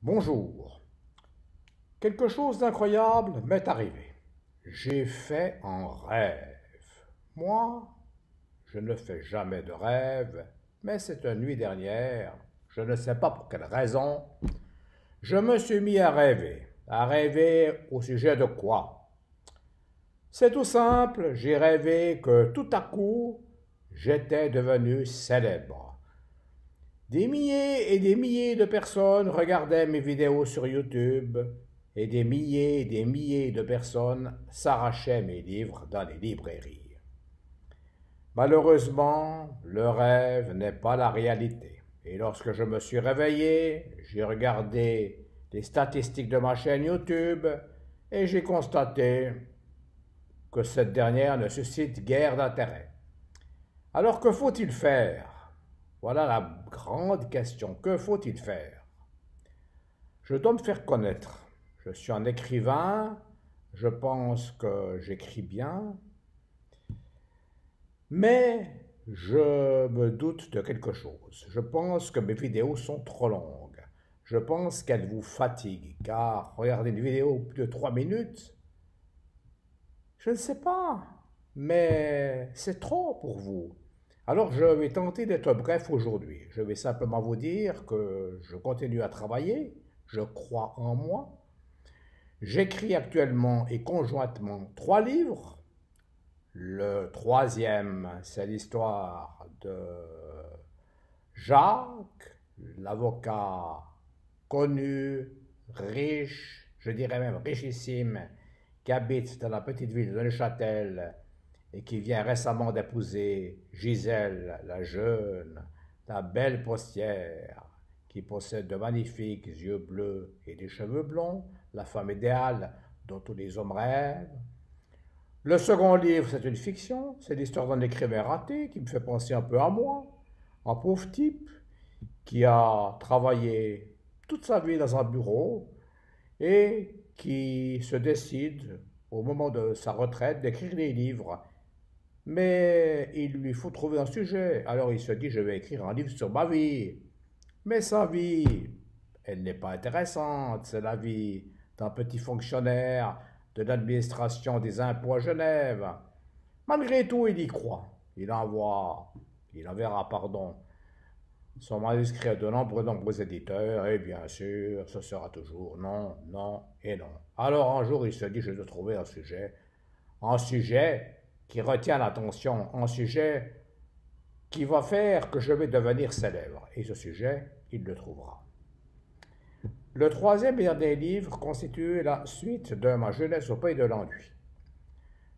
Bonjour. Quelque chose d'incroyable m'est arrivé. J'ai fait un rêve. Moi, je ne fais jamais de rêve, mais cette nuit dernière, je ne sais pas pour quelle raison, je me suis mis à rêver. À rêver au sujet de quoi? C'est tout simple, j'ai rêvé que tout à coup, j'étais devenu célèbre. Des milliers et des milliers de personnes regardaient mes vidéos sur YouTube et des milliers de personnes s'arrachaient mes livres dans les librairies. Malheureusement, le rêve n'est pas la réalité. Et lorsque je me suis réveillé, j'ai regardé les statistiques de ma chaîne YouTube et j'ai constaté que cette dernière ne suscite guère d'intérêt. Alors que faut-il faire? Voilà la grande question. Que faut-il faire? Je dois me faire connaître. Je suis un écrivain, je pense que j'écris bien, mais je me doute de quelque chose. Je pense que mes vidéos sont trop longues. Je pense qu'elles vous fatiguent, car regarder une vidéo plus de 3 minutes, je ne sais pas, mais c'est trop pour vous. Alors je vais tenter d'être bref aujourd'hui. Je vais simplement vous dire que je continue à travailler, je crois en moi. J'écris actuellement et conjointement 3 livres. Le troisième, c'est l'histoire de Jacques, l'avocat connu, riche, je dirais même richissime, qui habite dans la petite ville de Neuchâtel et qui vient récemment d'épouser Gisèle, la jeune, la belle postière, qui possède de magnifiques yeux bleus et des cheveux blonds, la femme idéale dont tous les hommes rêvent. Le second livre, c'est une fiction, c'est l'histoire d'un écrivain raté qui me fait penser un peu à moi, un pauvre type qui a travaillé toute sa vie dans un bureau et qui se décide, au moment de sa retraite, d'écrire des livres. Mais il lui faut trouver un sujet. Alors il se dit, je vais écrire un livre sur ma vie. Mais sa vie, elle n'est pas intéressante. C'est la vie d'un petit fonctionnaire de l'administration des impôts à Genève. Malgré tout, il y croit. Il enverra, pardon, son manuscrit à de nombreux éditeurs, et bien sûr, ce sera toujours non, non et non. Alors un jour, il se dit, je dois trouver un sujet qui retient l'attention, un sujet qui va faire que je vais devenir célèbre. Et ce sujet, il le trouvera. Le troisième et dernier livre constitue la suite de ma jeunesse au pays de l'ennui.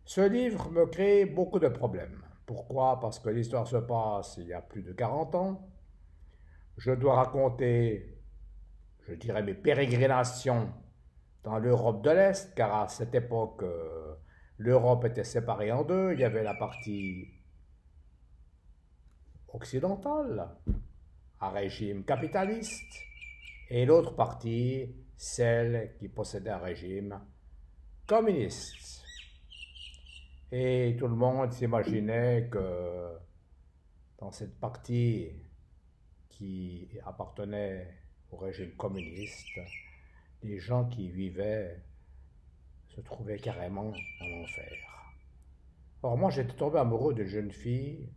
Ce livre me crée beaucoup de problèmes. Pourquoi? Parce que l'histoire se passe il y a plus de 40 ans. Je dois raconter, je dirais, mes pérégrinations dans l'Europe de l'Est, car à cette époque, l'Europe était séparée en deux. Il y avait la partie occidentale, à régime capitaliste, et l'autre partie, celle qui possédait un régime communiste. Et tout le monde s'imaginait que dans cette partie qui appartenait au régime communiste, les gens qui y vivaient se trouvaient carrément en enfer. Or moi j'étais tombé amoureux d'une jeune fille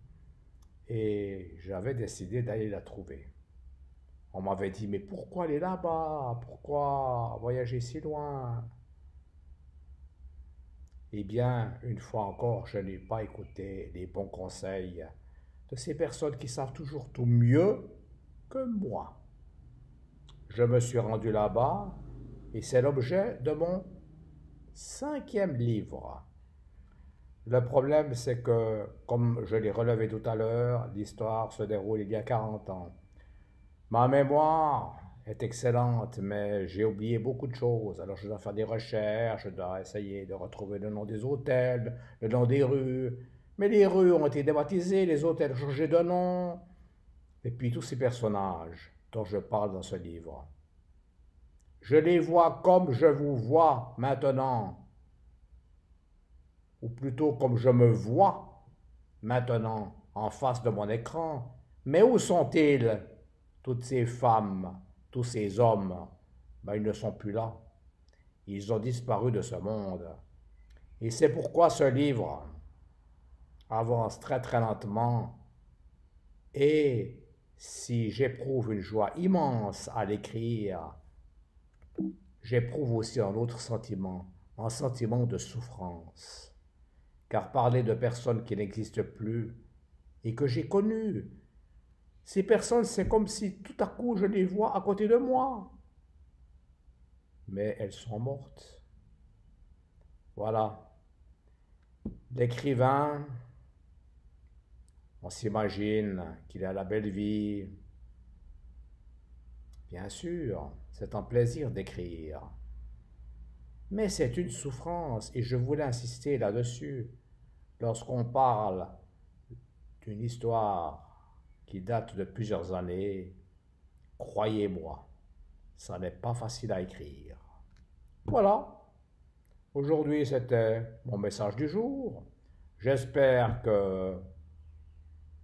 et j'avais décidé d'aller la trouver. On m'avait dit, mais pourquoi aller là-bas? Pourquoi voyager si loin? Eh bien, une fois encore, je n'ai pas écouté les bons conseils de ces personnes qui savent toujours tout mieux que moi. Je me suis rendu là-bas et c'est l'objet de mon 5e livre. Le problème, c'est que, comme je l'ai relevé tout à l'heure, l'histoire se déroule il y a 40 ans. Ma mémoire est excellente, mais j'ai oublié beaucoup de choses. Alors je dois faire des recherches, je dois essayer de retrouver le nom des hôtels, le nom des rues. Mais les rues ont été débaptisées, les hôtels ont changé de nom. Et puis tous ces personnages dont je parle dans ce livre. Je les vois comme je vous vois maintenant, ou plutôt comme je me vois maintenant en face de mon écran. Mais où sont-ils, toutes ces femmes, tous ces hommes, ben, ils ne sont plus là. Ils ont disparu de ce monde. Et c'est pourquoi ce livre avance très très lentement. Et si j'éprouve une joie immense à l'écrire, j'éprouve aussi un sentiment de souffrance. Car parler de personnes qui n'existent plus et que j'ai connues, ces personnes, c'est comme si tout à coup je les vois à côté de moi. Mais elles sont mortes. Voilà. L'écrivain, on s'imagine qu'il a la belle vie. Bien sûr, c'est un plaisir d'écrire. Mais c'est une souffrance et je voulais insister là-dessus. Lorsqu'on parle d'une histoire qui date de plusieurs années, croyez-moi, ça n'est pas facile à écrire. Voilà, aujourd'hui c'était mon message du jour. J'espère que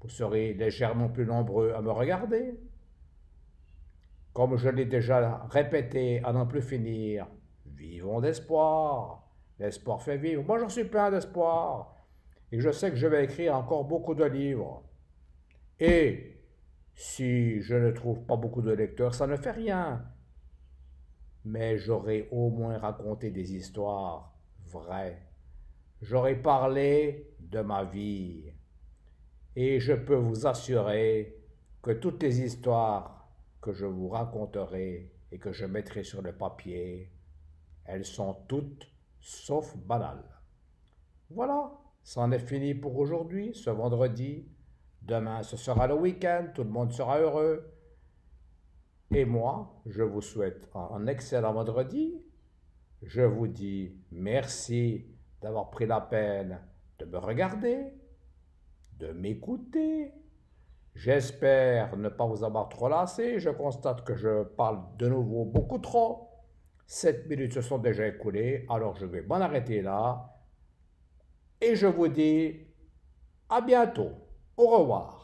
vous serez légèrement plus nombreux à me regarder. Comme je l'ai déjà répété à n'en plus finir, vivons d'espoir. L'espoir fait vivre. Moi, j'en suis plein d'espoir. Et je sais que je vais écrire encore beaucoup de livres. Et si je ne trouve pas beaucoup de lecteurs, ça ne fait rien. Mais j'aurai au moins raconté des histoires vraies. J'aurai parlé de ma vie. Et je peux vous assurer que toutes les histoires que je vous raconterai et que je mettrai sur le papier, elles sont toutes sauf banales. Voilà, c'en est fini pour aujourd'hui, ce vendredi. Demain, ce sera le week-end, tout le monde sera heureux. Et moi, je vous souhaite un excellent vendredi. Je vous dis merci d'avoir pris la peine de me regarder, de m'écouter. J'espère ne pas vous avoir trop lassé. Je constate que je parle de nouveau beaucoup trop. 7 minutes se sont déjà écoulées, alors je vais m'en arrêter là. Et je vous dis à bientôt. Au revoir.